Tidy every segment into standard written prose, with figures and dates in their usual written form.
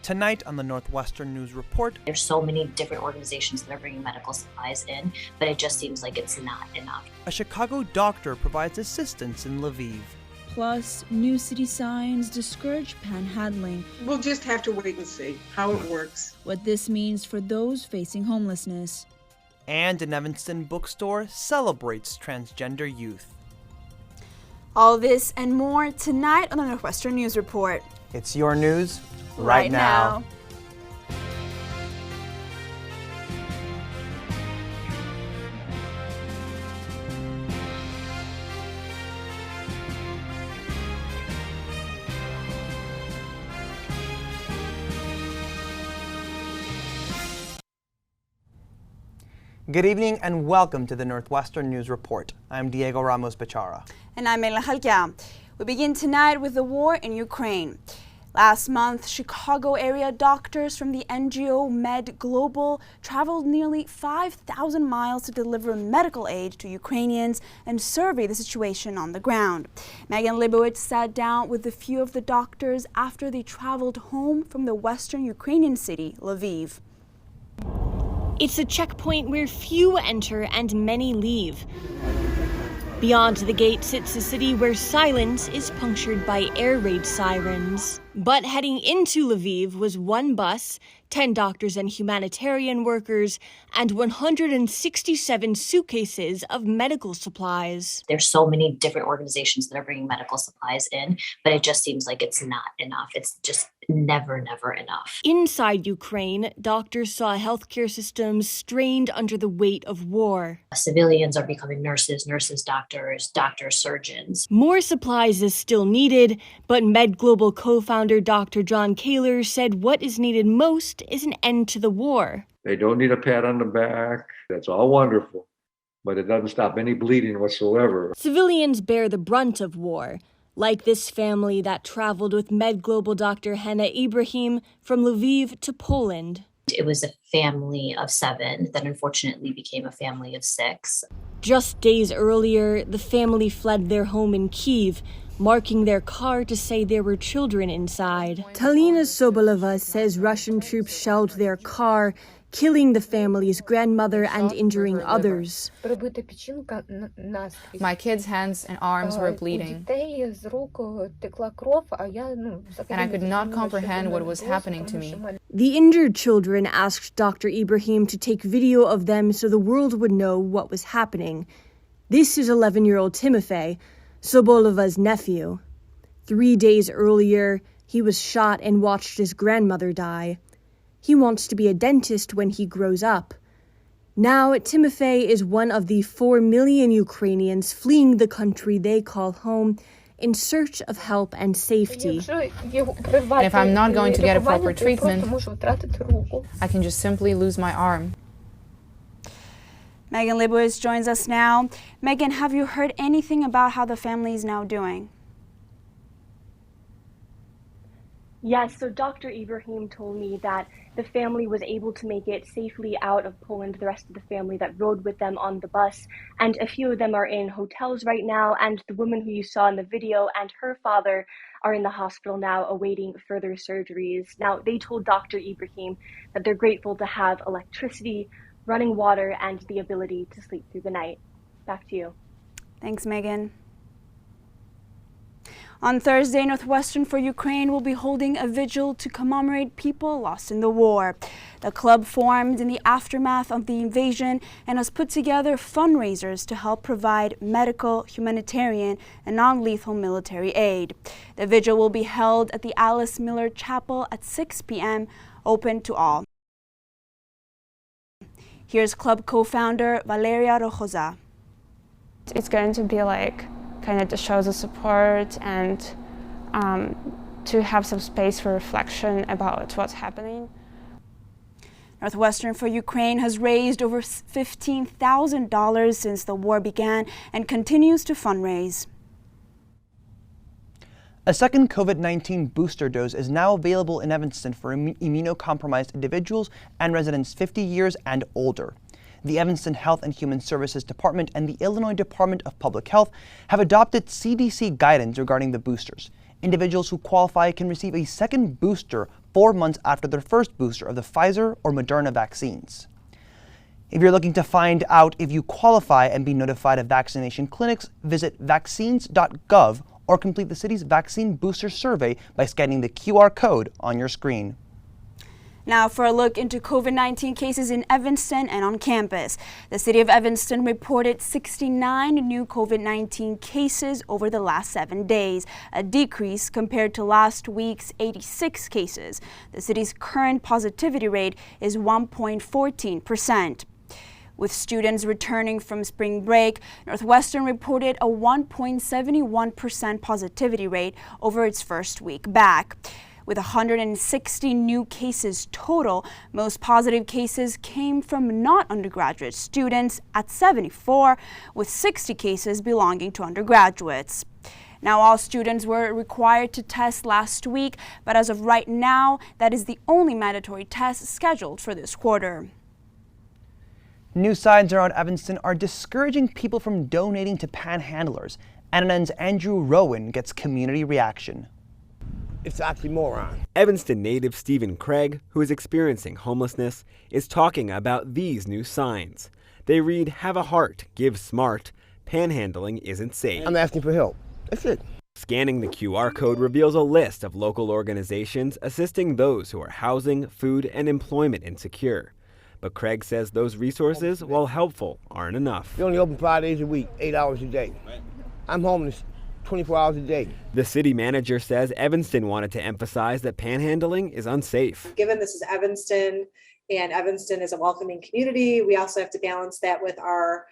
Tonight on the Northwestern News Report, there's so many different organizations that are bringing medical supplies in, but it just seems like it's not enough. A Chicago doctor provides assistance in Lviv. Plus, new city signs discourage panhandling. We'll just have to wait and see how it works. What this means for those facing homelessness. And an Evanston bookstore celebrates transgender youth. All this and more tonight on the Northwestern News Report. It's your news right now. Good evening and welcome to the Northwestern News Report. I'm Diego Ramos-Bechara. And I'm Ela Khalkia. We begin tonight with the war in Ukraine. Last month, Chicago area doctors from the NGO Med Global traveled nearly 5,000 miles to deliver medical aid to Ukrainians and survey the situation on the ground. Megan Leibowitz sat down with a few of the doctors after they traveled home from the western Ukrainian city, Lviv. It's a checkpoint where few enter and many leave. Beyond the gate sits a city where silence is punctured by air raid sirens. But heading into Lviv was one bus, 10 doctors and humanitarian workers, and 167 suitcases of medical supplies. There's so many different organizations that are bringing medical supplies in, but it just seems like it's not enough. It's just never enough. Inside Ukraine, doctors saw healthcare systems strained under the weight of war. Civilians are becoming nurses, doctors, surgeons. More supplies is still needed, but Med Global co-founder Dr. John Kaler said what is needed most is an end to the war. They don't need a pat on the back. That's all wonderful, but it doesn't stop any bleeding whatsoever. Civilians bear the brunt of war, like this family that traveled with Med Global Dr. Hannah Ibrahim from Lviv to Poland. It was a family of 7 that unfortunately became a family of 6. Just days earlier, the family fled their home in Kyiv, marking their car to say there were children inside. Talina Sobolova says Russian troops shelled their car, killing the family's grandmother and injuring others. My kids' hands and arms were bleeding, and I could not comprehend what was happening to me. The injured children asked Dr. Ibrahim to take video of them so the world would know what was happening. This is 11-year-old Timofey, Sobolova's nephew. 3 days earlier, he was shot and watched his grandmother die. He wants to be a dentist when he grows up. Now, Timofey is one of the 4 million Ukrainians fleeing the country they call home in search of help and safety. And if I'm not going to get a proper treatment, I can just simply lose my arm. Megan Leibowitz joins us now. Megan, have you heard anything about how the family is now doing? Yes, so Dr. Ibrahim told me that the family was able to make it safely out of Poland, the rest of the family that rode with them on the bus, and a few of them are in hotels right now, and the woman who you saw in the video and her father are in the hospital now awaiting further surgeries. Now, they told Dr. Ibrahim that they're grateful to have electricity, running water, and the ability to sleep through the night. Back to you. Thanks, Megan. On Thursday, Northwestern for Ukraine will be holding a vigil to commemorate people lost in the war. The club formed in the aftermath of the invasion and has put together fundraisers to help provide medical, humanitarian, and non-lethal military aid. The vigil will be held at the Alice Miller Chapel at 6 p.m., open to all. Here's club co-founder Valeria Rojosa. It's going to be like kind of to show the support and to have some space for reflection about what's happening. Northwestern for Ukraine has raised over $15,000 since the war began and continues to fundraise. A second COVID-19 booster dose is now available in Evanston for immunocompromised individuals and residents 50 years and older. The Evanston Health and Human Services Department and the Illinois Department of Public Health have adopted CDC guidance regarding the boosters. Individuals who qualify can receive a second booster 4 months after their first booster of the Pfizer or Moderna vaccines. If you're looking to find out if you qualify and be notified of vaccination clinics, visit vaccines.gov or complete the city's vaccine booster survey by scanning the QR code on your screen. Now for a look into COVID-19 cases in Evanston and on campus. The city of Evanston reported 69 new COVID-19 cases over the last 7 days, a decrease compared to last week's 86 cases. The city's current positivity rate is 1.14%. With students returning from spring break, Northwestern reported a 1.71% positivity rate over its first week back. With 160 new cases total, most positive cases came from not undergraduate students at 74, with 60 cases belonging to undergraduates. Now, all students were required to test last week, but as of right now, that is the only mandatory test scheduled for this quarter. New signs around Evanston are discouraging people from donating to panhandlers. NNN's Andrew Rowan gets community reaction. It's oxymoron. Evanston native Stephen Craig, who is experiencing homelessness, is talking about these new signs. They read, "Have a heart, give smart, panhandling isn't safe." I'm asking for help. That's it. Scanning the QR code reveals a list of local organizations assisting those who are housing, food, and employment insecure. But Craig says those resources, while helpful, aren't enough. They only open 5 days a week, 8 hours a day. I'm homeless 24 hours a day. The city manager says Evanston wanted to emphasize that panhandling is unsafe. Given this is Evanston, and Evanston is a welcoming community, we also have to balance that with our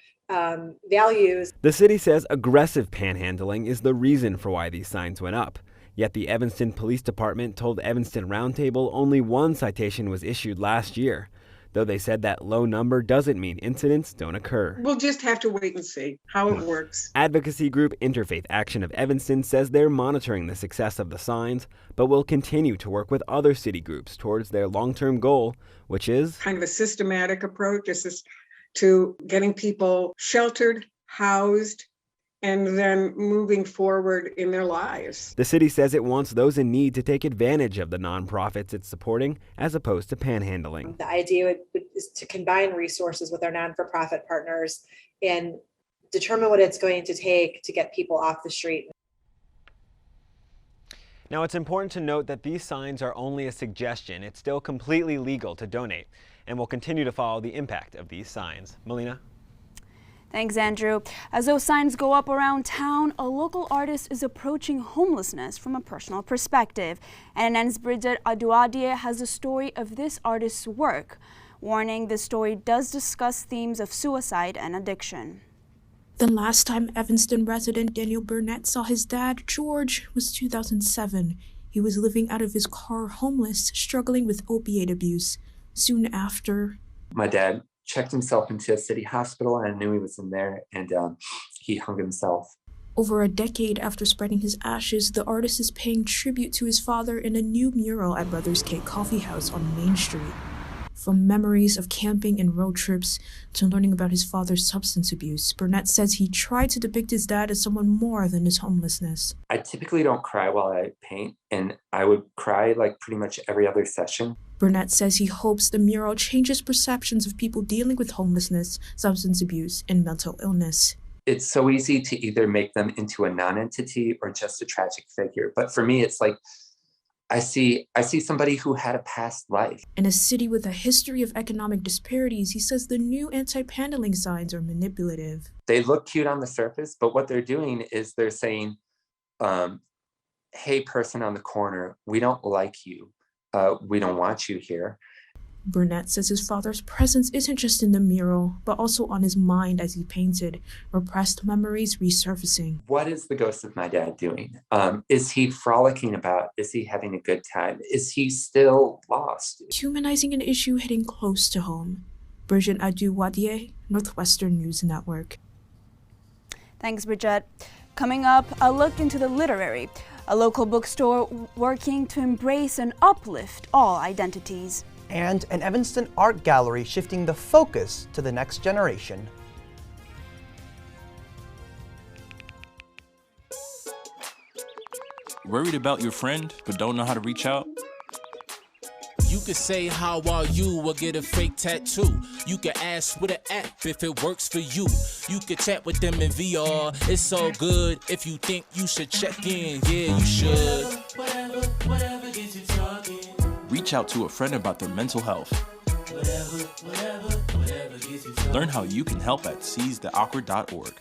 values. The city says aggressive panhandling is the reason for why these signs went up. Yet the Evanston Police Department told Evanston Roundtable only one citation was issued last year, though they said that low number doesn't mean incidents don't occur. We'll just have to wait and see how it works. Advocacy group Interfaith Action of Evanston says they're monitoring the success of the signs, but will continue to work with other city groups towards their long-term goal, which is kind of a systematic approach to getting people sheltered, housed, and then moving forward in their lives. The city says it wants those in need to take advantage of the nonprofits it's supporting as opposed to panhandling. The idea is to combine resources with our non-for-profit partners and determine what it's going to take to get people off the street. Now, it's important to note that these signs are only a suggestion. It's still completely legal to donate, and we'll continue to follow the impact of these signs. Melina? Thanks, Andrew. As those signs go up around town, a local artist is approaching homelessness from a personal perspective. NNN's Bridget Aduadie has a story of this artist's work. Warning, this story does discuss themes of suicide and addiction. The last time Evanston resident Daniel Burnett saw his dad, George, was 2007. He was living out of his car homeless, struggling with opiate abuse. Soon after, my dad checked himself into a city hospital, and I knew he was in there, and he hung himself. Over a decade after spreading his ashes, the artist is paying tribute to his father in a new mural at Brothers Cake Coffee House on Main Street. From memories of camping and road trips to learning about his father's substance abuse, Burnett says he tried to depict his dad as someone more than his homelessness. I typically don't cry while I paint, and I would cry like pretty much every other session. Burnett says he hopes the mural changes perceptions of people dealing with homelessness, substance abuse, and mental illness. It's so easy to either make them into a non-entity or just a tragic figure. But for me, it's like, I see somebody who had a past life. In a city with a history of economic disparities, he says the new anti-panhandling signs are manipulative. They look cute on the surface, but what they're doing is they're saying, hey, person on the corner, we don't like you. We don't want you here. Burnett says his father's presence isn't just in the mural, but also on his mind as he painted, repressed memories resurfacing. What is the ghost of my dad doing? Is he frolicking about? Is he having a good time? Is he still lost? Humanizing an issue hitting close to home. Bridget Aduwadie, Northwestern News Network. Thanks, Bridget. Coming up, a look into the literary. A local bookstore working to embrace and uplift all identities. And an Evanston art gallery shifting the focus to the next generation. Worried about your friend but don't know how to reach out? You could say how are you or get a fake tattoo. You could ask with an app if it works for you. You could chat with them in VR. It's so good. If you think you should check in, yeah, you should. Whatever gets you talking. Reach out to a friend about their mental health. Whatever gets you talking. Learn how you can help at seizetheawkward.org.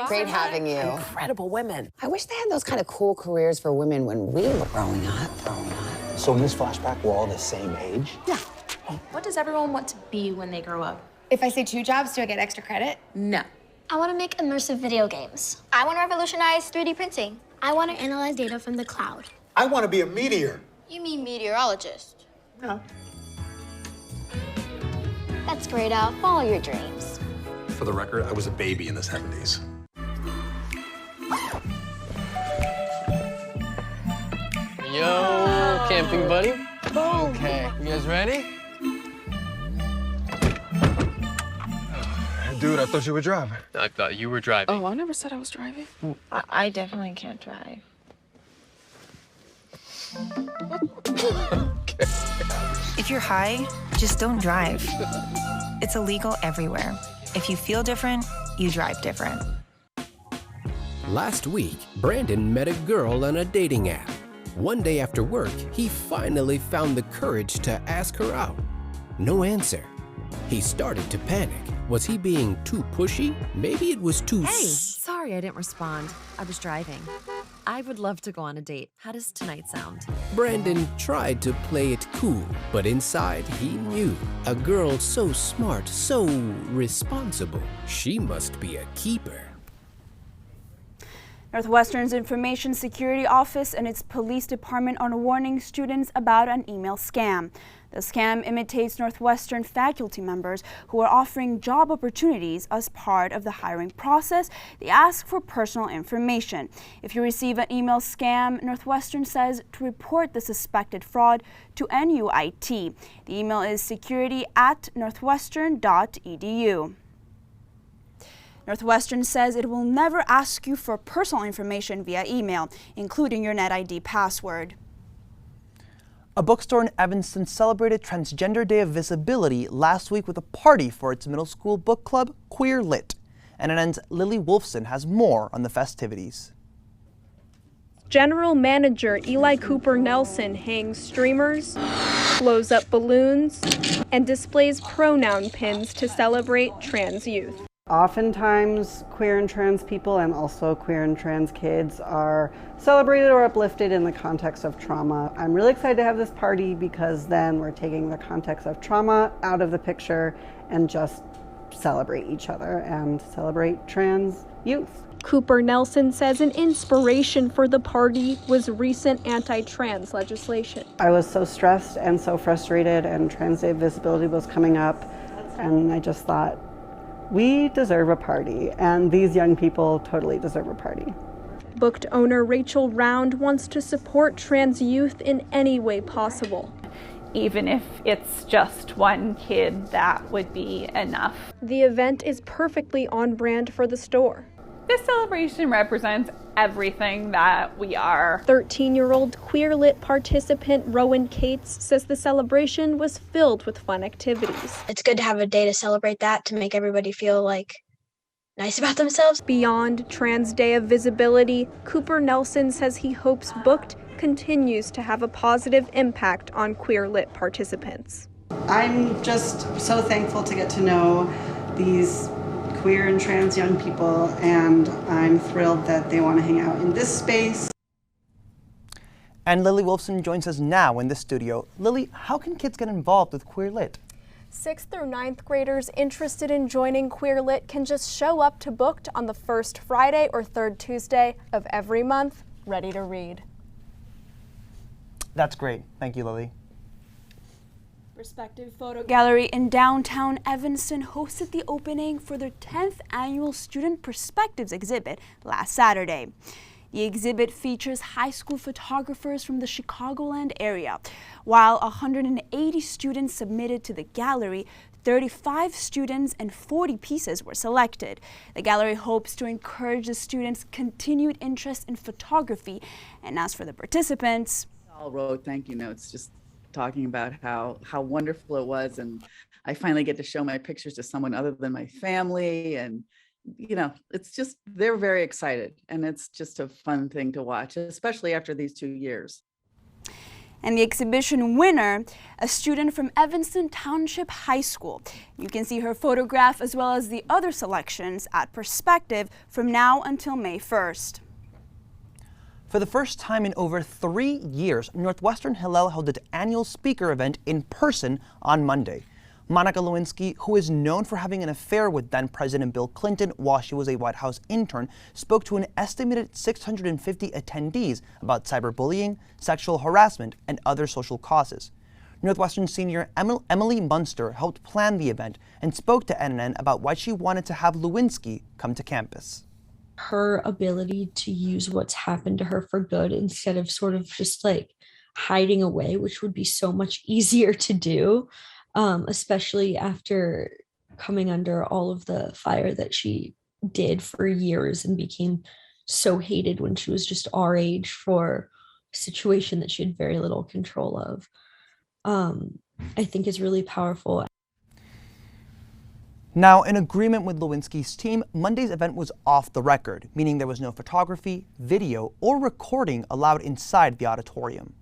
Great having you. Incredible women. I wish they had those kind of cool careers for women when we were growing up. So in this flashback, we're all the same age? Yeah. What does everyone want to be when they grow up? If I say 2 jobs, do I get extra credit? No. I want to make immersive video games. I want to revolutionize 3D printing. I want to analyze data from the cloud. I want to be a meteor. You mean meteorologist? No. That's great, Al. Follow your dreams. For the record, I was a baby in the 70s. Yo, camping buddy. Okay, you guys ready? Dude, I thought you were driving. I thought you were driving. Oh, I never said I was driving. I definitely can't drive. If you're high, just don't drive. It's illegal everywhere. If you feel different, you drive different. Last week, Brandon met a girl on a dating app. One day after work, he finally found the courage to ask her out. No answer. He started to panic. Was he being too pushy? Maybe it was too... Hey, sorry I didn't respond. I was driving. I would love to go on a date. How does tonight sound? Brandon tried to play it cool, but inside he knew. A girl so smart, so responsible. She must be a keeper. Northwestern's Information Security Office and its police department are warning students about an email scam. The scam imitates Northwestern faculty members who are offering job opportunities as part of the hiring process. They ask for personal information. If you receive an email scam, Northwestern says to report the suspected fraud to NUIT. The email is security@northwestern.edu. Northwestern says it will never ask you for personal information via email, including your NetID password. A bookstore in Evanston celebrated Transgender Day of Visibility last week with a party for its middle school book club, Queer Lit. NNN's Lily Wolfson has more on the festivities. General Manager Eli Cooper Nelson hangs streamers, blows up balloons, and displays pronoun pins to celebrate trans youth. Oftentimes, queer and trans people and also queer and trans kids are celebrated or uplifted in the context of trauma. I'm really excited to have this party because then we're taking the context of trauma out of the picture and just celebrate each other and celebrate trans youth. Cooper Nelson says an inspiration for the party was recent anti-trans legislation. I was so stressed and so frustrated, and Trans Day of Visibility was coming up, and I just thought, we deserve a party, and these young people totally deserve a party. Booked owner Rachel Round wants to support trans youth in any way possible. Even if it's just one kid, that would be enough. The event is perfectly on brand for the store. This celebration represents everything that we are. 13-year-old Queer Lit participant Rowan Cates says the celebration was filled with fun activities. It's good to have a day to celebrate that, to make everybody feel like nice about themselves. Beyond Trans Day of Visibility, Cooper Nelson says he hopes Booked continues to have a positive impact on Queer Lit participants. I'm just so thankful to get to know these queer and trans young people, and I'm thrilled that they want to hang out in this space. And Lily Wolfson joins us now in the studio. Lily, how can kids get involved with Queer Lit? 6th through 9th graders interested in joining Queer Lit can just show up to Booked on the first Friday or third Tuesday of every month, ready to read. That's great. Thank you, Lily. Perspective Photo Gallery in downtown Evanston hosted the opening for their 10th annual Student Perspectives exhibit last Saturday. The exhibit features high school photographers from the Chicagoland area. While 180 students submitted to the gallery, 35 students and 40 pieces were selected. The gallery hopes to encourage the students' continued interest in photography. And as for the participants, all wrote thank you notes just talking about how wonderful it was, and I finally get to show my pictures to someone other than my family, and it's just, they're very excited, and it's just a fun thing to watch, especially after these 2 years. And the exhibition winner, a student from Evanston Township High School. You can see her photograph as well as the other selections at Perspective from now until May 1st. For the first time in over 3 years, Northwestern Hillel held its annual speaker event in person on Monday. Monica Lewinsky, who is known for having an affair with then-President Bill Clinton while she was a White House intern, spoke to an estimated 650 attendees about cyberbullying, sexual harassment, and other social causes. Northwestern senior Emily Munster helped plan the event and spoke to NNN about why she wanted to have Lewinsky come to campus. Her ability to use what's happened to her for good instead of sort of just like hiding away, which would be so much easier to do. Especially after coming under all of the fire that she did for years and became so hated when she was just our age for a situation that she had very little control of. I think is really powerful. Now, in agreement with Lewinsky's team, Monday's event was off the record, meaning there was no photography, video, or recording allowed inside the auditorium.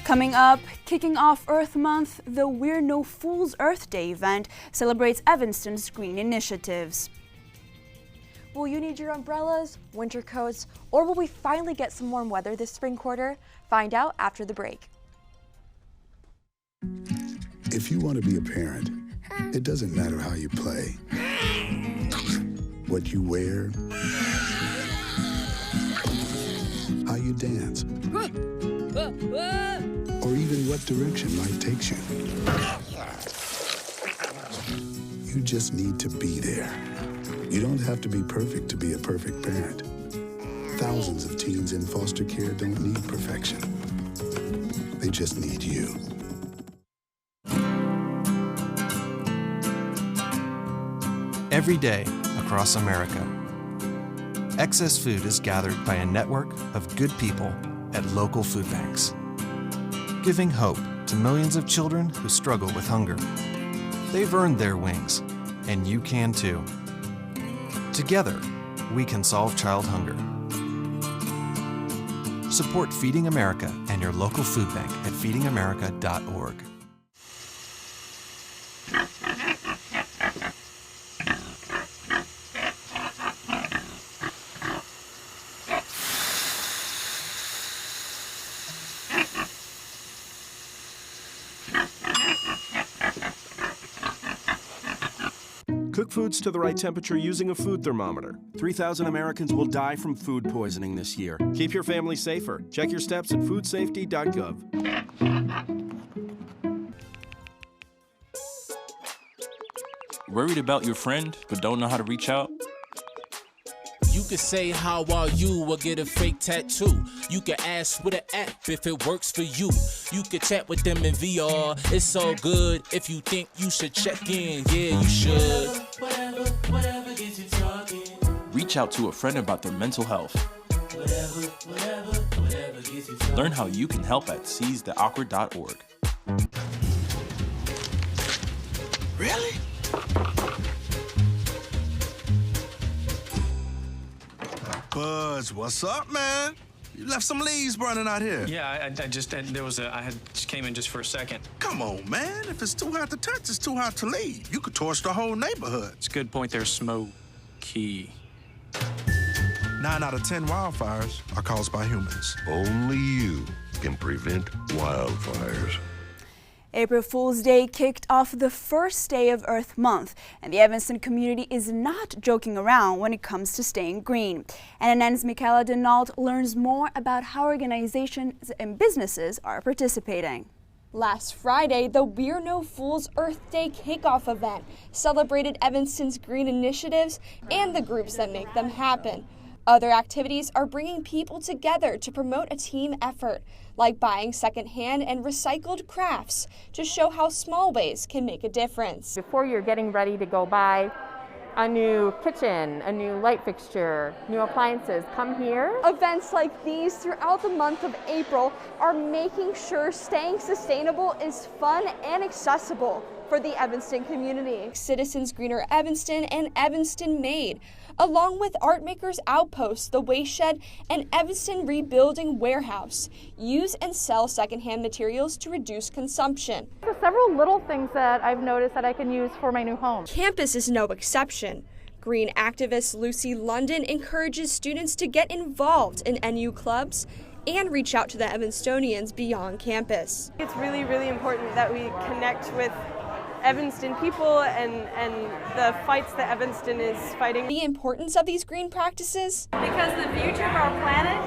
Coming up, kicking off Earth Month, the We're No Fools Earth Day event celebrates Evanston's green initiatives. Will you need your umbrellas, winter coats, or will we finally get some warm weather this spring quarter? Find out after the break. If you want to be a parent, it doesn't matter how you play, what you wear, how you dance, or even what direction life takes you. You just need to be there. You don't have to be perfect to be a perfect parent. Thousands of teens in foster care don't need perfection. They just need you. Every day across America, excess food is gathered by a network of good people at local food banks, giving hope to millions of children who struggle with hunger. They've earned their wings, and you can too. Together, we can solve child hunger. Support Feeding America and your local food bank at feedingamerica.org. Cook foods to the right temperature using a food thermometer. 3,000 Americans will die from food poisoning this year. Keep your family safer. Check your steps at foodsafety.gov. Worried about your friend, but don't know how to reach out? You can say how are you or get a fake tattoo. You can ask with an app if it works for you. You can chat with them in VR. It's so good. If you think you should check in, yeah, you should. Whatever gets you talking. Reach out to a friend about their mental health. Whatever gets you talking. Learn how you can help at seizetheawkward.org. Really? Buzz, what's up, man? You left some leaves burning out here. Yeah, I just came in just for a second. Come on, man. If it's too hot to touch, it's too hot to leave. You could torch the whole neighborhood. It's a good point there, Smokey. 9 out of 10 wildfires are caused by humans. Only you can prevent wildfires. April Fool's Day kicked off the first day of Earth Month, and the Evanston community is not joking around when it comes to staying green. NNN's Michaela Denault learns more about how organizations and businesses are participating. Last Friday, the We're No Fools Earth Day kickoff event celebrated Evanston's green initiatives and the groups that make them happen. Other activities are bringing people together to promote a team effort, like buying secondhand and recycled crafts to show how small ways can make a difference. Before you're getting ready to go buy a new kitchen, a new light fixture, new appliances, come here. Events like these throughout the month of April are making sure staying sustainable is fun and accessible for the Evanston community. Citizens Greener Evanston and Evanston Made, along with Art Makers Outpost, the Waste Shed, and Evanston Rebuilding Warehouse, use and sell secondhand materials to reduce consumption. There's several little things that I've noticed that I can use for my new home. Campus is no exception. Green activist Lucy London encourages students to get involved in NU clubs and reach out to the Evanstonians beyond campus. It's really, really important that we connect with Evanston people and the fights that Evanston is fighting. The importance of these green practices? Because the future of our planet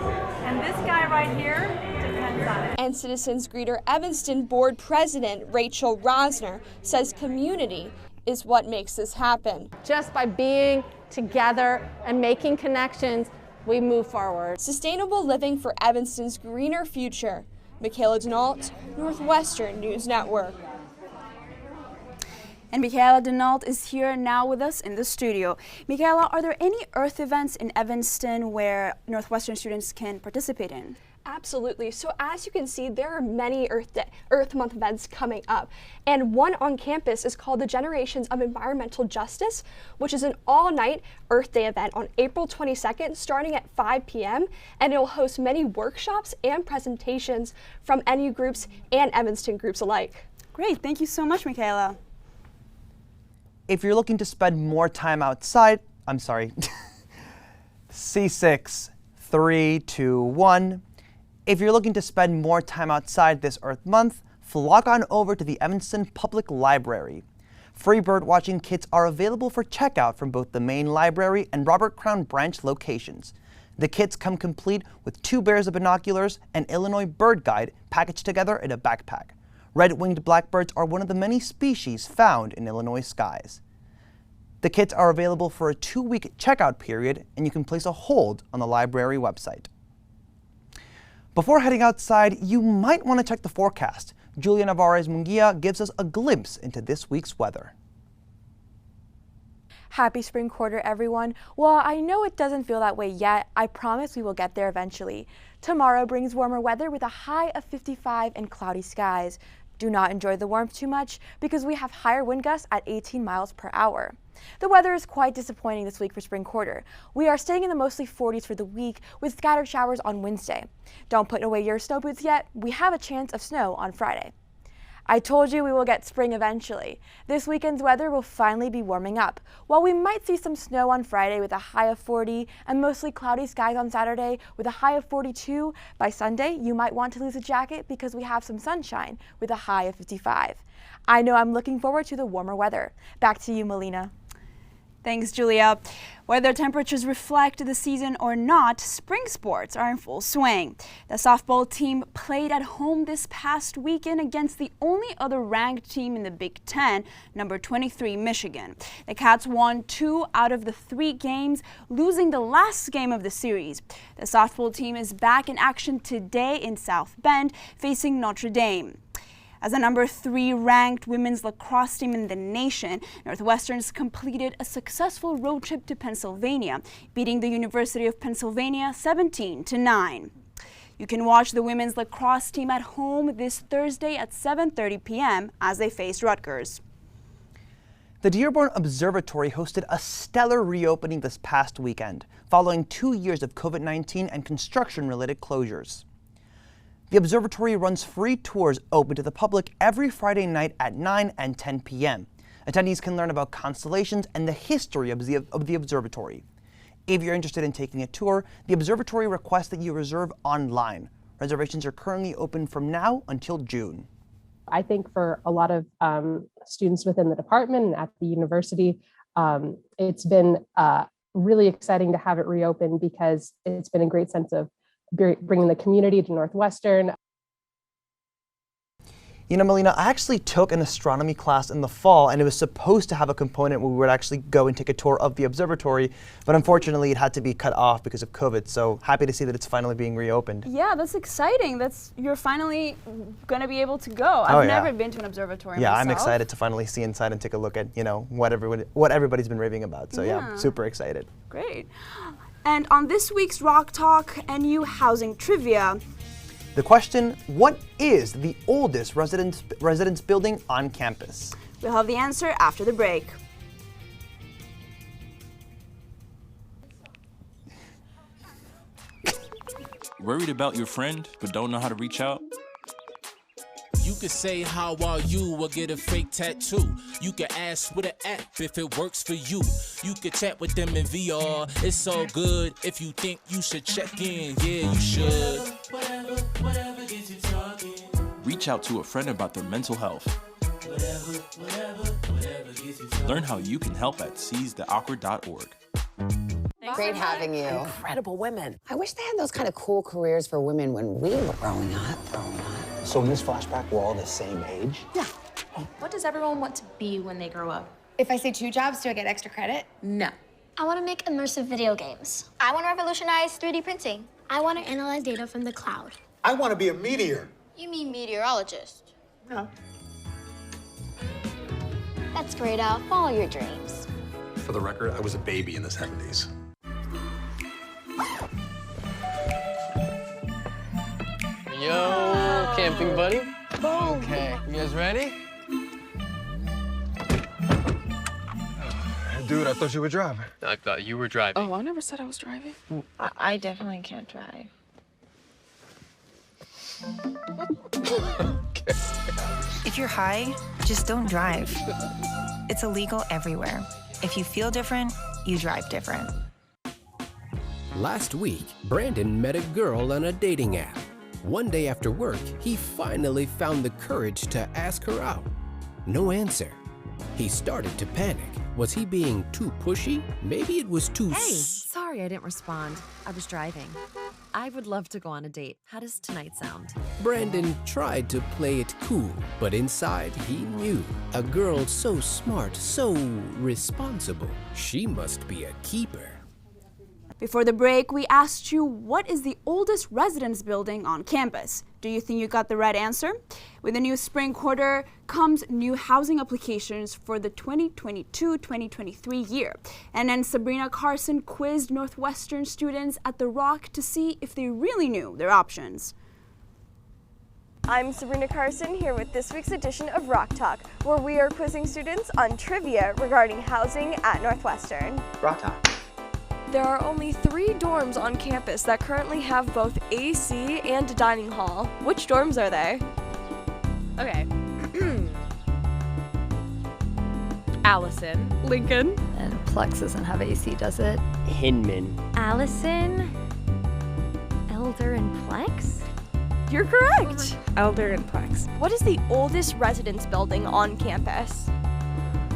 and this guy right here depends on it. And Citizens Greener Evanston Board President Rachel Rosner says community is what makes this happen. Just by being together and making connections, we move forward. Sustainable living for Evanston's greener future. Michaela Denault, Northwestern News Network. And Michaela Denault is here now with us in the studio. Michaela, are there any Earth events in Evanston where Northwestern students can participate in? Absolutely. So as you can see, there are many Earth Month events coming up. And one on campus is called the Generations of Environmental Justice, which is an all-night Earth Day event on April 22nd, starting at 5 p.m. And it will host many workshops and presentations from NU groups and Evanston groups alike. Great. Thank you so much, Michaela. If you're looking to spend more time outside, I'm sorry, C6, 3, 2, 1. If you're looking to spend more time outside this Earth Month, flock on over to the Evanston Public Library. Free birdwatching kits are available for checkout from both the main library and Robert Crown Branch locations. The kits come complete with 2 pairs of binoculars and Illinois Bird Guide packaged together in a backpack. Red-winged blackbirds are one of the many species found in Illinois skies. The kits are available for a 2-week checkout period, and you can place a hold on the library website. Before heading outside, you might want to check the forecast. Julia Navarez Munguia gives us a glimpse into this week's weather. Happy spring quarter, everyone. Well, I know it doesn't feel that way yet. I promise we will get there eventually. Tomorrow brings warmer weather with a high of 55 and cloudy skies. Do not enjoy the warmth too much because we have higher wind gusts at 18 miles per hour. The weather is quite disappointing this week for spring quarter. We are staying in the mostly 40s for the week with scattered showers on Wednesday. Don't put away your snow boots yet. We have a chance of snow on Friday. I told you we will get spring eventually. This weekend's weather will finally be warming up. While we might see some snow on Friday with a high of 40 and mostly cloudy skies on Saturday with a high of 42, by Sunday you might want to lose a jacket because we have some sunshine with a high of 55. I know I'm looking forward to the warmer weather. Back to you, Melina. Thanks, Julia. Whether temperatures reflect the season or not, spring sports are in full swing. The softball team played at home this past weekend against the only other ranked team in the Big Ten, number 23, Michigan. The Cats won 2 out of the 3 games, losing the last game of the series. The softball team is back in action today in South Bend, facing Notre Dame. As the number 3 ranked women's lacrosse team in the nation, Northwestern's completed a successful road trip to Pennsylvania, beating the University of Pennsylvania 17-9. You can watch the women's lacrosse team at home this Thursday at 7:30 p.m. as they face Rutgers. The Dearborn Observatory hosted a stellar reopening this past weekend, following 2 years of COVID-19 and construction-related closures. The observatory runs free tours open to the public every Friday night at 9 and 10 p.m. Attendees can learn about constellations and the history of the observatory. If you're interested in taking a tour, the observatory requests that you reserve online. Reservations are currently open from now until June. I think for a lot of students within the department and at the university, it's been really exciting to have it reopen because it's been a great sense of bringing the community to Northwestern. You know, Melina, I actually took an astronomy class in the fall, and it was supposed to have a component where we would actually go and take a tour of the observatory, but unfortunately it had to be cut off because of COVID, so happy to see that it's finally being reopened. Yeah, that's exciting. You're finally going to be able to go. I've never been to an observatory myself. I'm excited to finally see inside and take a look at, you know, what everybody's been raving about, so yeah, super excited. Great. And on this week's Rock Talk, NU Housing Trivia, the question, what is the oldest residence building on campus? We'll have the answer after the break. Worried about your friend, but don't know how to reach out? You could say how are you or get a fake tattoo. You could ask with an app if it works for you. You could chat with them in VR. It's all good if you think you should check in. Yeah, you should. Whatever gets you talking. Reach out to a friend about their mental health. Whatever gets you talking. Learn how you can help at seizetheawkward.org. Great having you. Incredible women. I wish they had those kind of cool careers for women when we were growing up. So in this flashback, we're all the same age? Yeah. What does everyone want to be when they grow up? If I say 2 jobs, do I get extra credit? No. I want to make immersive video games. I want to revolutionize 3D printing. I want to analyze data from the cloud. I want to be a meteor. You mean meteorologist? No. That's great, Al. Follow your dreams. For the record, I was a baby in the 70s. Yo, camping buddy. Okay, you guys ready? Dude, I thought you were driving. I thought you were driving. Oh, I never said I was driving. I definitely can't drive. If you're high, just don't drive. It's illegal everywhere. If you feel different, you drive different. Last week, Brandon met a girl on a dating app. One day after work, he finally found the courage to ask her out. No answer. He started to panic. Was he being too pushy? Maybe it was too Sorry I didn't respond. I was driving. I would love to go on a date. How does tonight sound? Brandon tried to play it cool, but inside he knew. A girl so smart, so responsible. She must be a keeper. Before the break, we asked you, what is the oldest residence building on campus? Do you think you got the right answer? With the new spring quarter comes new housing applications for the 2022-2023 year. And then Sabrina Carson quizzed Northwestern students at The Rock to see if they really knew their options. I'm Sabrina Carson here with this week's edition of Rock Talk, where we are quizzing students on trivia regarding housing at Northwestern. Rock Talk. There are only 3 dorms on campus that currently have both AC and a dining hall. Which dorms are they? Okay. Allison. Lincoln. And Plex doesn't have AC, does it? Hinman. Allison. Elder and Plex? You're correct. Elder and Plex. What is the oldest residence building on campus?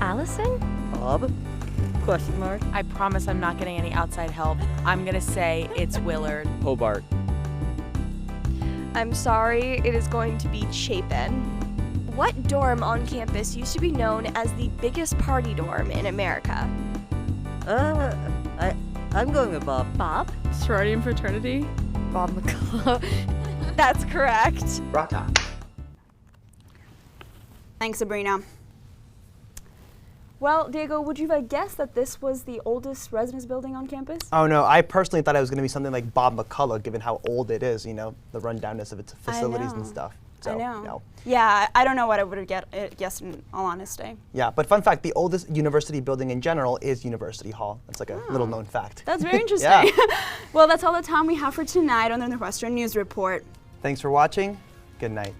Allison? Bob? Question mark. I promise I'm not getting any outside help. I'm gonna say it's Willard. Hobart. I'm sorry, it is going to be Chapin. What dorm on campus used to be known as the biggest party dorm in America? I'm going with Bob. Bob? Sorority and fraternity? Bob McCullough. That's correct. Rock Talk. Thanks, Sabrina. Well, Diego, would you have guessed that this was the oldest residence building on campus? Oh no, I personally thought it was going to be something like Bob McCullough, given how old it is, you know, the rundownness of its facilities and stuff. So, I know. No. Yeah, I don't know what I would have guessed in all honesty. Yeah, but fun fact, the oldest university building in general is University Hall. That's like a little known fact. That's very interesting. Yeah. Well, that's all the time we have for tonight on the Northwestern News Report. Thanks for watching. Good night.